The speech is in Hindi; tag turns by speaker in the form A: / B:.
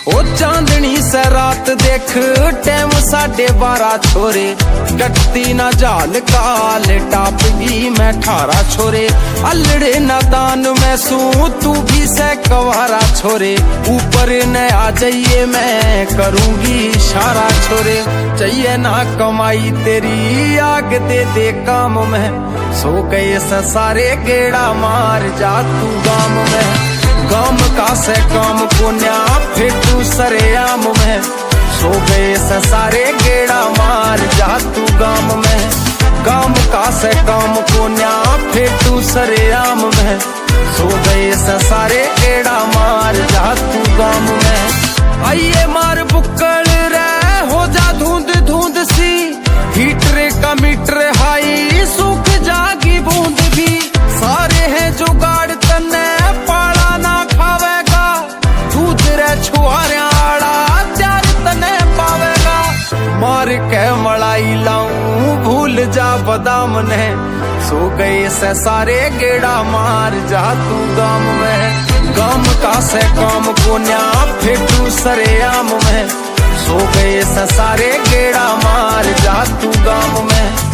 A: ओ चांदनी से रात देख टाइम 12:30 छोरे, कटती ना जाल काल टाप गई मैं 18 छोरे। अल्लड़े नादान में सू तू भी से कवारा छोरे, ऊपर न आ जाइए मैं करूंगी इशारा छोरे। चाहिए ना कमाई तेरी आग दे दे काम में, सो गए से सारे गेड़ा मार जा तू गाम में। गाम का से काम पुण्या फिर तू सरेआम में, सो गए से सारे गेड़ा मार जा तू गाम में। गाम का से काम पुण्या फिर तू सरेआम में, सो गए से सारे गेड़ा मार जा तू गाम में। आइए मार बुक्कड़ रे हो जा धुंध धुंध सी, हीटर का मीटर हाई सूख जागी बूंद भी। सारे हैं जुगाड़ तन्ने पाला ना खावेगा, दूध रे छुआरिया आड़ा त्यार तने पावेगा। मार के मलाई लाऊं भूल जा बदाम ने, सो गए से सारे गेड़ा मार जा तू गाम में। गाम का से काम पुण्या फिर तू सरेआम में, सो गए से सारे गेड़ा मार जा तू गाम में।